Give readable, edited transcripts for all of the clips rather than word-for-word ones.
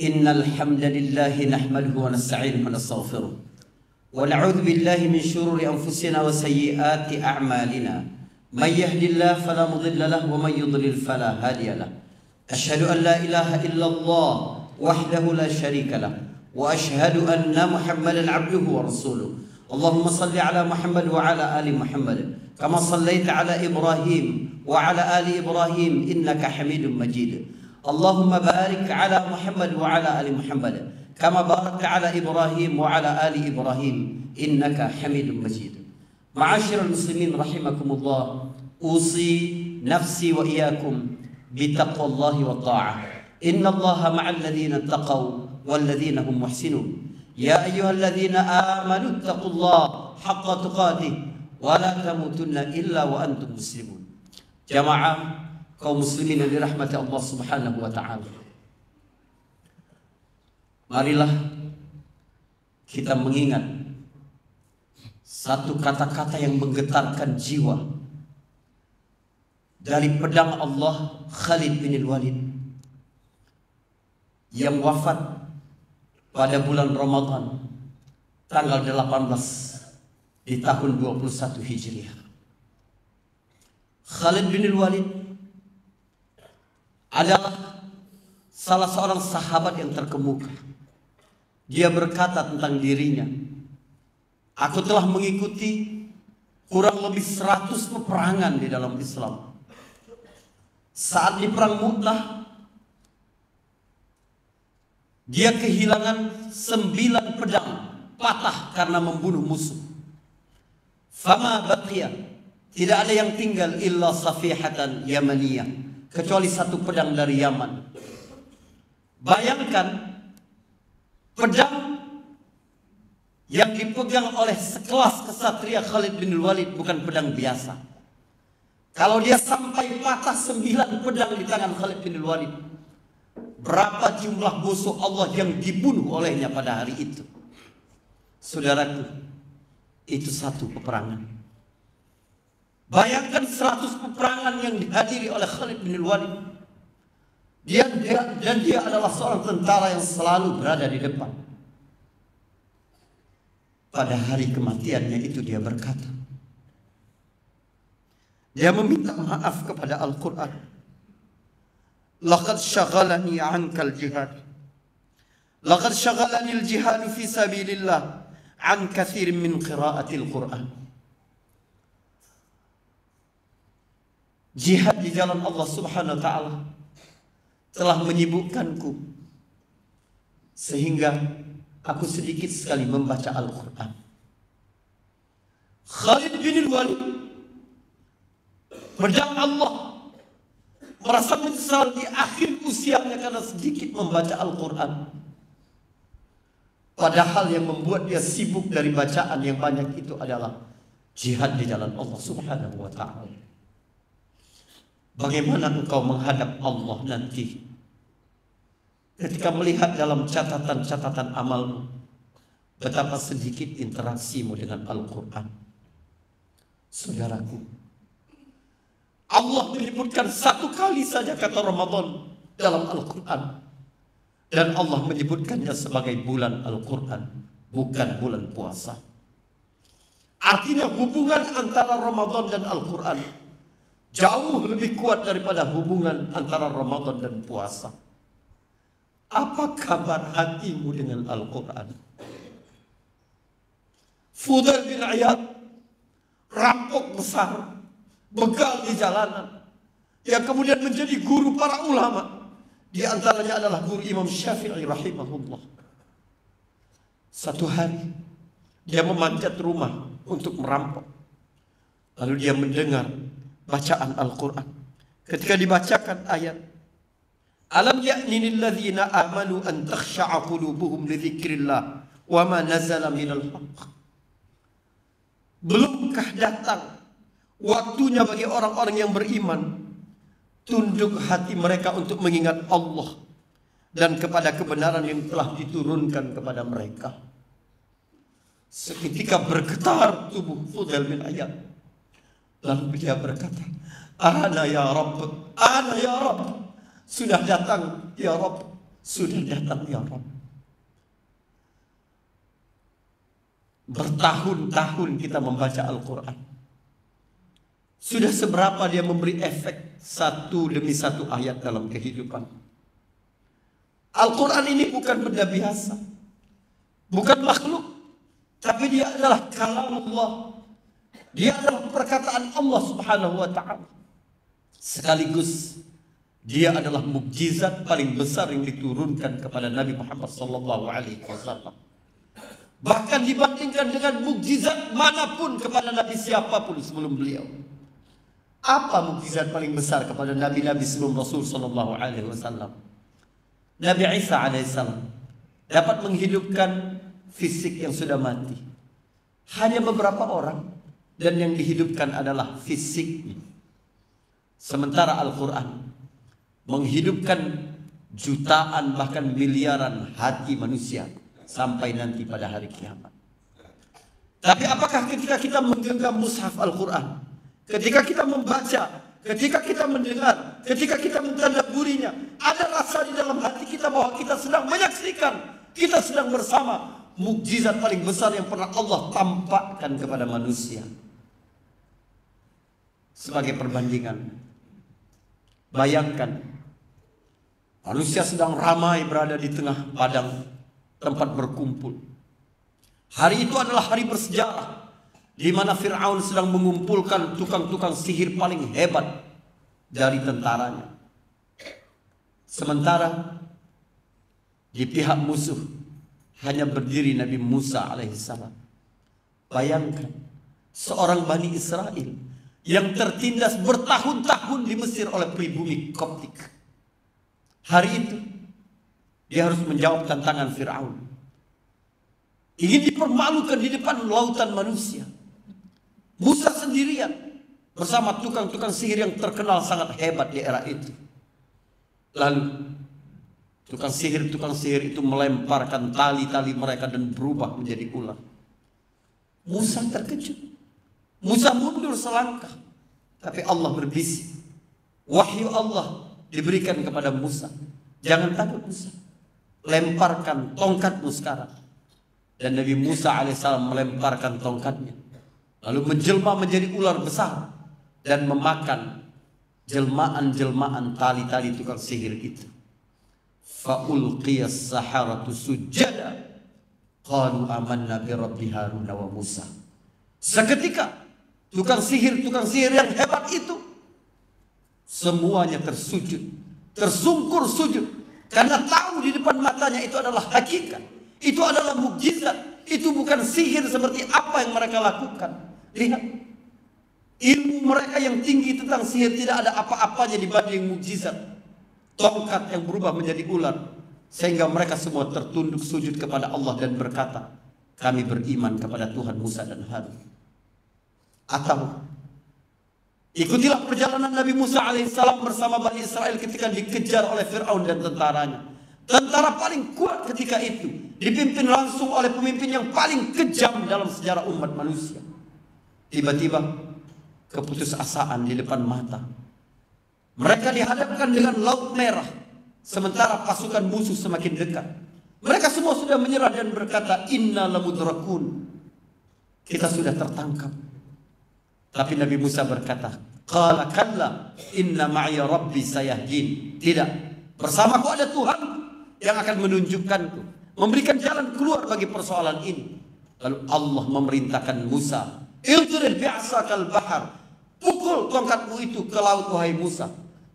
إن الحمد لله نحمده ونستعينه ونستغفره ونعوذ بالله من شرور أنفسنا وسيئات أعمالنا من يهد الله فلا مضل له ومن يضلل فلا هادي له أشهد أن لا إله إلا الله وحده لا شريك له وأشهد أن محمدا عبده ورسوله اللهم صل على محمد وعلى آل محمد كما صليت على إبراهيم وعلى آل إبراهيم إنك حميد مجيد اللهم بارك على محمد وعلى آل محمد كما باركت على إبراهيم وعلى آل إبراهيم إنك حميد مجيد. معاشر المسلمين رحمكم الله، أوصي نفسي وإياكم بتقوى الله والطاعة. إن الله مع الذين اتقوا والذين هم محسنون. يا أيها الذين آمنوا اتقوا الله حق تقاته ولا تموتن إلا وأنتم مسلمون. جماعة kaum muslimin yang dirahmati Allah Subhanahu wa taala. Marilah kita mengingat satu kata-kata yang menggetarkan jiwa dari pedang Allah, Khalid bin Walid, yang wafat pada bulan Ramadan tanggal 18 di tahun 21 Hijriah. Khalid bin Walid adalah salah seorang sahabat yang terkemuka. Dia berkata tentang dirinya, aku telah mengikuti kurang lebih 100 peperangan di dalam Islam. Saat di perang Mu'tah, dia kehilangan 9 pedang patah karena membunuh musuh. Fama baqiya, tidak ada yang tinggal illa safihatan yamaniyah, kecuali satu pedang dari Yaman. Bayangkan pedang yang dipegang oleh sekelas kesatria Khalid bin Walid bukan pedang biasa. Kalau dia sampai patah 9 pedang di tangan Khalid bin Walid, berapa jumlah musuh Allah yang dibunuh olehnya pada hari itu? Saudaraku, itu satu peperangan. Bayangkan 100 peperangan yang dihadiri oleh Khalid bin Walid. Dia adalah seorang tentara yang selalu berada di depan. Pada hari kematiannya itu dia berkata, dia meminta maaf kepada Al-Quran. Laqad syaghalani ankal jihad. Laqad syaghalani al-jihad fi sabilillah an kathirin min qiraatil Quran. Jihad di jalan Allah Subhanahu wa ta'ala telah menyibukkanku sehingga aku sedikit sekali membaca Al-Quran. Khalid bin Walid, pedang Allah, merasa menyesal di akhir usianya karena sedikit membaca Al-Quran. Padahal yang membuat dia sibuk dari bacaan yang banyak itu adalah jihad di jalan Allah Subhanahu wa ta'ala. Bagaimana engkau menghadap Allah nanti ketika melihat dalam catatan-catatan amalmu betapa sedikit interaksimu dengan Al-Quran? Saudaraku, Allah menyebutkan satu kali saja kata Ramadan dalam Al-Quran, dan Allah menyebutkannya sebagai bulan Al-Quran, bukan bulan puasa. Artinya hubungan antara Ramadan dan Al-Quran jauh lebih kuat daripada hubungan antara Ramadan dan puasa. Apa kabar hatimu dengan Al-Quran? Fudail bin Iyad, rampok besar, begal di jalanan, yang kemudian menjadi guru para ulama. Di antaranya adalah guru Imam Syafi'i rahimahullah. Satu hari dia memanjat rumah untuk merampok. Lalu dia mendengar bacaan Al-Quran. Ketika dibacakan ayat, alam ya'ni lilladzina amanu an takhsha'a qulubuhum li dzikrillah wa ma nazala minal haqq. Belumkah datang waktunya bagi orang-orang yang beriman tunduk hati mereka untuk mengingat Allah dan kepada kebenaran yang telah diturunkan kepada mereka. Seketika bergetar tubuh Fudail bin Iyad. Lalu dia berkata, ana ya Rabb, ana ya Rabb. Sudah datang ya Rabb, sudah datang ya Rabb. Bertahun-tahun kita membaca Al-Quran. Sudah seberapa dia memberi efek satu demi satu ayat dalam kehidupan. Al-Quran ini bukan benda biasa, bukan makhluk, tapi dia adalah kalam Allah. Dia adalah perkataan Allah Subhanahu wa ta'ala. Sekaligus dia adalah mukjizat paling besar yang diturunkan kepada Nabi Muhammad sallallahu alaihi wasallam. Bahkan dibandingkan dengan mukjizat manapun kepada nabi siapapun sebelum beliau. Apa mukjizat paling besar kepada nabi-nabi sebelum Rasul sallallahu alaihi wasallam? Nabi Isa alaihissalam dapat menghidupkan fisik yang sudah mati. Hanya beberapa orang, dan yang dihidupkan adalah fisiknya. Sementara Al-Quran menghidupkan jutaan bahkan miliaran hati manusia sampai nanti pada hari kiamat. Tapi apakah ketika kita menggenggam mushaf Al-Quran, ketika kita membaca, ketika kita mendengar, ketika kita mentadabburinya, ada rasa di dalam hati kita bahwa kita sedang menyaksikan, kita sedang bersama mukjizat paling besar yang pernah Allah tampakkan kepada manusia? Sebagai perbandingan, bayangkan manusia sedang ramai berada di tengah padang tempat berkumpul. Hari itu adalah hari bersejarah, di mana Fir'aun sedang mengumpulkan tukang-tukang sihir paling hebat dari tentaranya. Sementara di pihak musuh hanya berdiri Nabi Musa alaihissalam. Bayangkan seorang Bani Israel yang tertindas bertahun-tahun di Mesir oleh pribumi Koptik. Hari itu dia harus menjawab tantangan Fir'aun. Ingin dipermalukan di depan lautan manusia. Musa sendirian bersama tukang-tukang sihir yang terkenal sangat hebat di era itu. Lalu tukang sihir itu melemparkan tali-tali mereka dan berubah menjadi ular. Musa terkejut. Musa mundur selangkah, tapi Allah berbisik. Wahyu Allah diberikan kepada Musa. Jangan takut Musa, lemparkan tongkatmu sekarang. Dan Nabi Musa alaihissalam melemparkan tongkatnya, lalu menjelma menjadi ular besar dan memakan jelmaan-jelmaan tali-tali tukang sihir itu. Fa'ulqiyas saharatu sujada qalu amanna bi rabbi Harun wa Musa. Seketika tukang sihir yang hebat itu semuanya tersujud, tersungkur sujud, karena tahu di depan matanya itu adalah hakikat, itu adalah mukjizat, itu bukan sihir seperti apa yang mereka lakukan. Lihat, ilmu mereka yang tinggi tentang sihir tidak ada apa-apanya dibanding mukjizat tongkat yang berubah menjadi ular, sehingga mereka semua tertunduk sujud kepada Allah dan berkata, kami beriman kepada Tuhan Musa dan Harun. Atau ikutilah perjalanan Nabi Musa alaihissalam bersama Bani Israel ketika dikejar oleh Fir'aun dan tentaranya. Tentara paling kuat ketika itu dipimpin langsung oleh pemimpin yang paling kejam dalam sejarah umat manusia. Tiba-tiba keputusasaan di depan mata. Mereka dihadapkan dengan laut merah, sementara pasukan musuh semakin dekat. Mereka semua sudah menyerah dan berkata, inna lamudrakun, kita sudah tertangkap. Tapi Nabi Musa berkata, qala kalla inna ma'iya rabbi sayahdin. Tidak, bersamaku ada Tuhan yang akan menunjukkanku, memberikan jalan keluar bagi persoalan ini. Lalu Allah memerintahkan Musa, idrib bi'asakal bahar, pukul tongkatmu itu ke laut wahai Musa.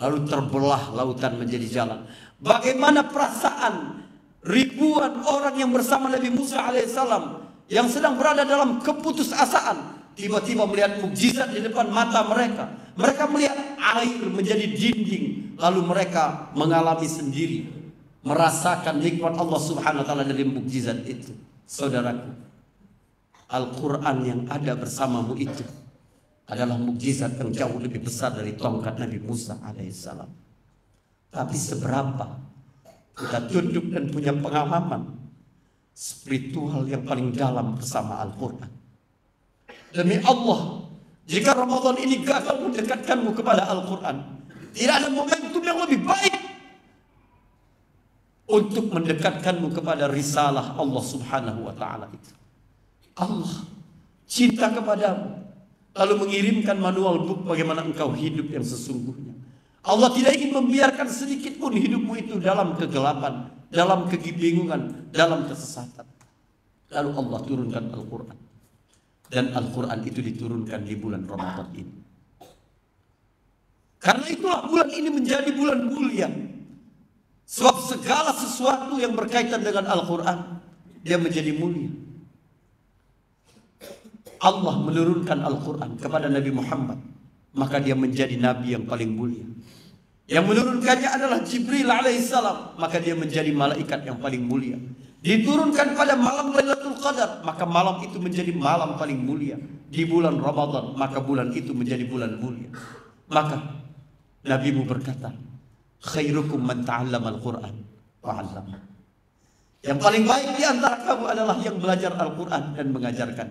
Lalu terbelah lautan menjadi jalan. Bagaimana perasaan ribuan orang yang bersama Nabi Musa alaihissalam yang sedang berada dalam keputusasaan, tiba-tiba melihat mukjizat di depan mata mereka. Mereka melihat air menjadi dinding, lalu mereka mengalami sendiri, merasakan nikmat Allah Subhanahu wa taala dari mukjizat itu. Saudaraku, Al-Quran yang ada bersamamu itu adalah mukjizat yang jauh lebih besar dari tongkat Nabi Musa alaihissalam. Tapi seberapa kita tunduk dan punya pengalaman spiritual yang paling dalam bersama Al-Quran. Demi Allah, jika Ramadan ini gagal mendekatkanmu kepada Al-Quran, tidak ada momentum yang lebih baik untuk mendekatkanmu kepada risalah Allah Subhanahu wa taala itu. Allah cinta kepadamu, lalu mengirimkan manual book bagaimana engkau hidup yang sesungguhnya. Allah tidak ingin membiarkan sedikit pun hidupmu itu dalam kegelapan, dalam kebingungan, dalam kesesatan. Lalu Allah turunkan Al-Quran. Dan Al-Quran itu diturunkan di bulan Ramadan ini. Karena itulah bulan ini menjadi bulan mulia. Sebab segala sesuatu yang berkaitan dengan Al-Quran, dia menjadi mulia. Allah menurunkan Al-Quran kepada Nabi Muhammad, maka dia menjadi Nabi yang paling mulia. Yang menurunkannya adalah Jibril alaihissalam, maka dia menjadi malaikat yang paling mulia. Diturunkan pada malam Lailatul Qadar, maka malam itu menjadi malam paling mulia. Di bulan Ramadan, maka bulan itu menjadi bulan mulia. Maka Nabimu berkata, khairukum man ta'allama al-Quran wa 'allama. Yang paling baik di antara kamu adalah yang belajar Al-Quran dan mengajarkan.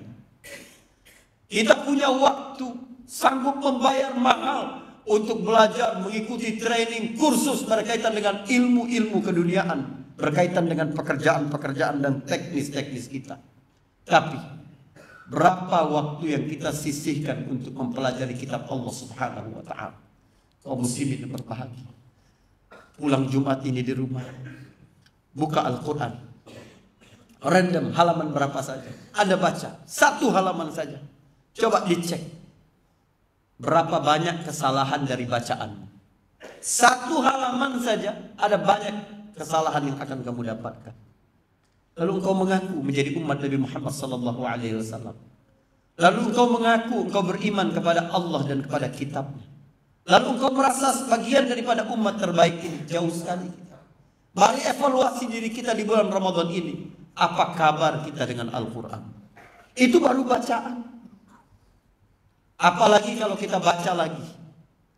Kita punya waktu, sanggup membayar mahal untuk belajar, mengikuti training, kursus berkaitan dengan ilmu-ilmu keduniaan, berkaitan dengan pekerjaan-pekerjaan dan teknis-teknis kita. Tapi berapa waktu yang kita sisihkan untuk mempelajari kitab Allah Subhanahu wa taala? Kaum muslimin berbahagia. Pulang Jumat ini di rumah, buka Al-Quran, random halaman berapa saja, Anda baca satu halaman saja. Coba dicek berapa banyak kesalahan dari bacaan. Satu halaman saja ada banyak kesalahan yang akan kamu dapatkan. Lalu engkau mengaku menjadi umat Nabi Muhammad SAW. Lalu engkau mengaku engkau beriman kepada Allah dan kepada kitabnya. Lalu engkau merasa sebagian daripada umat terbaik ini. Jauh sekali kita. Mari evaluasi diri kita di bulan Ramadan ini. Apa kabar kita dengan Al-Quran? Itu baru bacaan. Apalagi kalau kita baca lagi.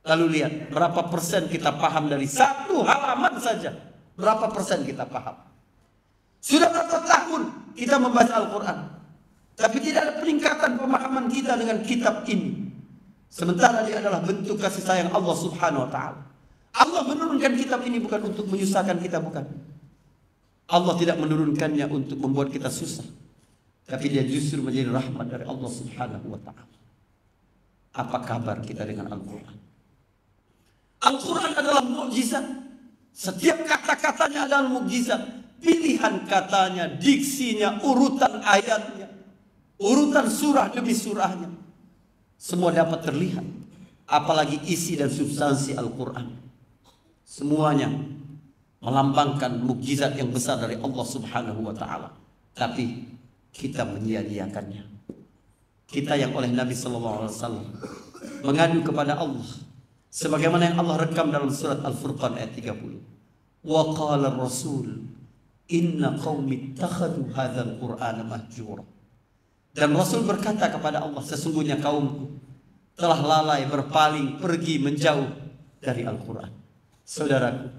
Lalu lihat berapa persen kita paham dari satu halaman saja. Berapa persen kita paham? Sudah berapa tahun kita membaca Al-Quran, tapi tidak ada peningkatan pemahaman kita dengan kitab ini. Sementara dia adalah bentuk kasih sayang Allah Subhanahu wa ta'ala. Allah menurunkan kitab ini bukan untuk menyusahkan kita, bukan. Allah tidak menurunkannya untuk membuat kita susah, tapi dia justru menjadi rahmat dari Allah Subhanahu wa ta'ala. Apa kabar kita dengan Al-Quran? Al-Quran adalah mukjizat. Setiap kata-katanya adalah mukjizat. Pilihan katanya, diksinya, urutan ayatnya, urutan surah demi surahnya, semua dapat terlihat. Apalagi isi dan substansi Al-Quran, semuanya melambangkan mukjizat yang besar dari Allah Subhanahu wa ta'ala. Tapi kita menyia-nyiakannya. Kita yang oleh Nabi SAW mengadu kepada Allah, sebagaimana yang Allah rekam dalam surat Al-Furqan ayat 30. Wa qala ar-rasul inna qaumi ittakhadhu hadzal qur'ana mahjura. Dan Rasul berkata kepada Allah, sesungguhnya kaumku telah lalai, berpaling, pergi menjauh dari Al-Quran. Saudaraku,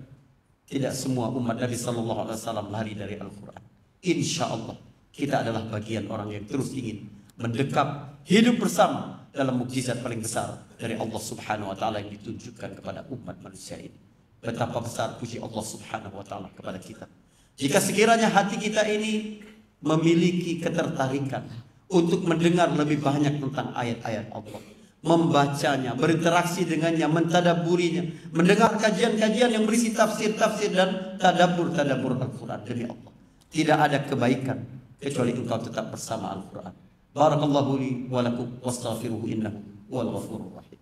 tidak semua umat Nabi SAW lari dari Al-Quran. Insya Allah kita adalah bagian orang yang terus ingin mendekap, hidup bersama dalam mukjizat paling besar dari Allah Subhanahu wa ta'ala yang ditunjukkan kepada umat manusia ini. Betapa besar puji Allah Subhanahu wa ta'ala kepada kita. Jika sekiranya hati kita ini memiliki ketertarikan untuk mendengar lebih banyak tentang ayat-ayat Allah, membacanya, berinteraksi dengannya, mentadaburinya, mendengar kajian-kajian yang berisi tafsir-tafsir dan tadabbur Al-Quran demi Allah, tidak ada kebaikan kecuali engkau tetap bersama Al-Quran. Barakallahu li wa lakum wastaghfiruhu innahu huwal ghafurur rahim.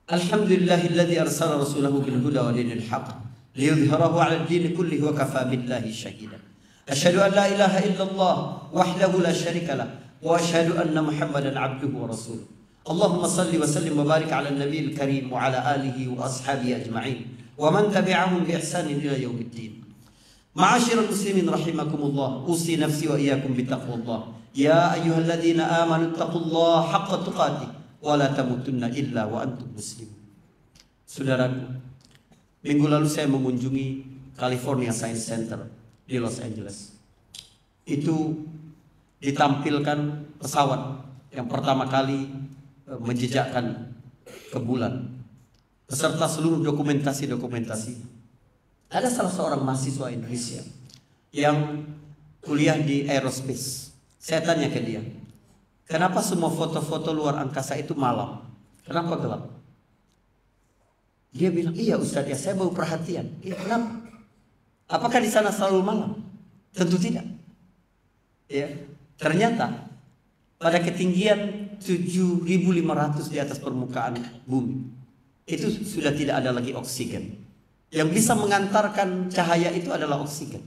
Alhamdulillahilladzi arsala rasulahu bil huda wa dinil haqq liyudhhirahu 'ala ad-din kullihi wa kafa billahi shahida. Asyhadu an la ilaha illallah wahdahu la syarika lah wa asyhadu anna Muhammadan 'abduhu wa rasuluh. Allahumma salli wa sallim wa barik 'ala an-nabiyil karim wa 'ala alihi wa ashabihi ajma'in wa man tabi'ahum bi ihsanin ila yaumiddin. Ma'asyiral muslimin rahimakumullah, usi nafsi wa iyyakum bi taqwallah. Ya ayyuhalladzina amanu taqullaha haqqa tuqatih wala tamutunna illa wa antum muslimun. Saudaraku, minggu lalu saya mengunjungi California Science Center di Los Angeles. Itu ditampilkan pesawat yang pertama kali menjejakkan ke bulan, beserta seluruh dokumentasi. Ada salah seorang mahasiswa Indonesia yang kuliah di aerospace. Saya tanya ke dia, kenapa semua foto-foto luar angkasa itu malam? Kenapa gelap? Dia bilang, iya Ustaz, ya saya baru perhatian. Iya, kenapa? Apakah di sana selalu malam? Tentu tidak. Ya, ternyata pada ketinggian 7.500 di atas permukaan bumi itu sudah tidak ada lagi oksigen. Yang bisa mengantarkan cahaya itu adalah oksigen.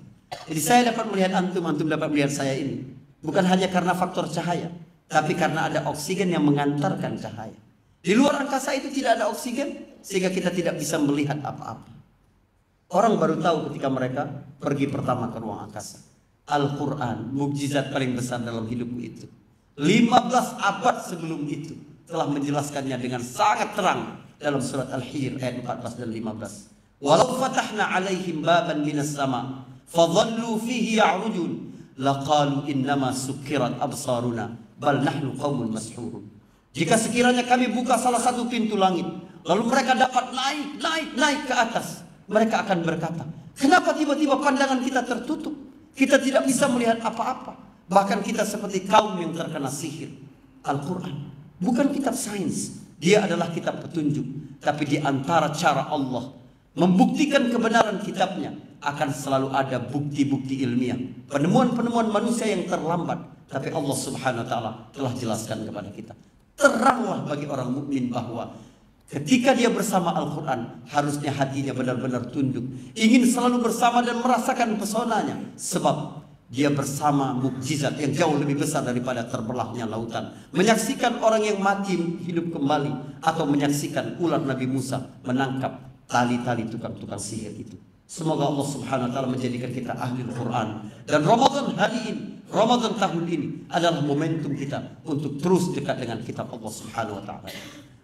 Jadi saya dapat melihat antum dapat melihat saya ini. Bukan hanya karena faktor cahaya, tapi karena ada oksigen yang mengantarkan cahaya. Di luar angkasa itu tidak ada oksigen, sehingga kita tidak bisa melihat apa-apa. Orang baru tahu ketika mereka pergi pertama ke ruang angkasa. Al-Quran, mukjizat paling besar dalam hidupku itu. 15 abad sebelum itu telah menjelaskannya dengan sangat terang dalam surat Al-Hijr ayat 14 dan 15. Walau fatahna alaihim baban minas sama, fadhallu fihi ya'rujun, laqalu innama sukkirat absaruna, bal nahnu qaumun mashhurun. Jika sekiranya kami buka salah satu pintu langit, lalu mereka dapat naik ke atas, mereka akan berkata, kenapa tiba-tiba pandangan kita tertutup? Kita tidak bisa melihat apa-apa. Bahkan kita seperti kaum yang terkena sihir. Al-Quran bukan kitab sains, dia adalah kitab petunjuk. Tapi di antara cara Allah membuktikan kebenaran kitabnya, akan selalu ada bukti-bukti ilmiah, penemuan-penemuan manusia yang terlambat. Tapi Allah Subhanahu wa ta'ala telah jelaskan kepada kita. Teranglah bagi orang mukmin bahwa ketika dia bersama Al-Quran, harusnya hatinya benar-benar tunduk, ingin selalu bersama dan merasakan pesonanya. Sebab dia bersama mukjizat yang jauh lebih besar daripada terbelahnya lautan. Menyaksikan orang yang mati hidup kembali, atau menyaksikan ular Nabi Musa menangkap tali-tali tukang-tukang sihir itu. Semoga Allah Subhanahu wa ta'ala menjadikan kita ahli Al-Quran. Dan Ramadan hari ini, Ramadan tahun ini adalah momentum kita untuk terus dekat dengan kitab Allah Subhanahu wa ta'ala.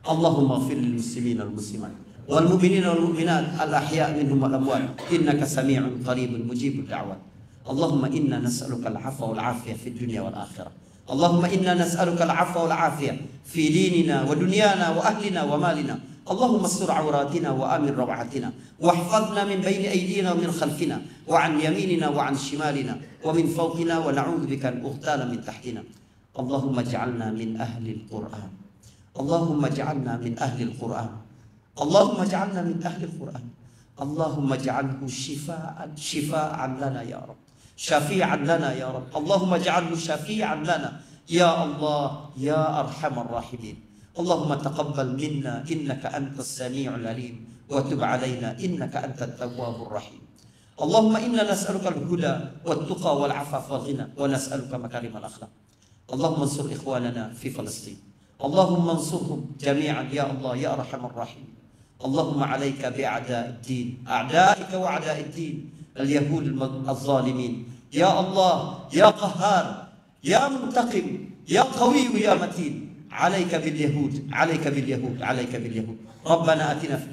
Allahumma ighfir lil muslimin wal muslimat wal mu'minin wal mu'minat al ahya' minhum wal amwat innaka sami'un qaribun mujibud da'wat. Allahumma inna nas'aluka al 'afwa wal 'afiyah fid dunya wal akhirah. Allahumma inna nas'aluka al 'afwa wal 'afiyah fi dinina wa dunyana wa ahlina wa malina. Allahumma astur 'awratina wa amin rawahatina wahfazna min bayni aydina wa min khalfina wa 'an yaminina wa 'an shimalina wa min fawqina wa na'udzu bika an ughtala min tahtina. Allahumma ij'alna min ahli al-Qur'an. Allahumma ij'alna min ahli al-Qur'an. Allahumma ij'alna min ahli al-Qur'an. Allahumma ij'alhu shifaan lana ya Rabb. Syafi'an lana ya Rabb. Allahumma ij'alhu syafi'an lana ya Allah ya arhamar rahimin. Allahumma taqabbal minna innaka antas sami'ul alim wa tub 'alaina innaka antat tawwabur rahim. Allahumma inna nas'aluka al-huda wat-tuqa wal-'afafa wal-ghina wa nas'aluka makarimal akhlaq. Allahumma ansur ikhwanana fi Palestin. Allahumma ansurhum jami'an ya Allah ya arhamar rahim. Allahumma 'alaika bi'a'da'id-din, a'da'ika wa a'da'id-din, al-yahud al-zalimin. Ya Allah ya qahhar ya muntaqim ya qawi ya matin. عليك باليهود عليك باليهود عليك باليهود. ربنا آتنا في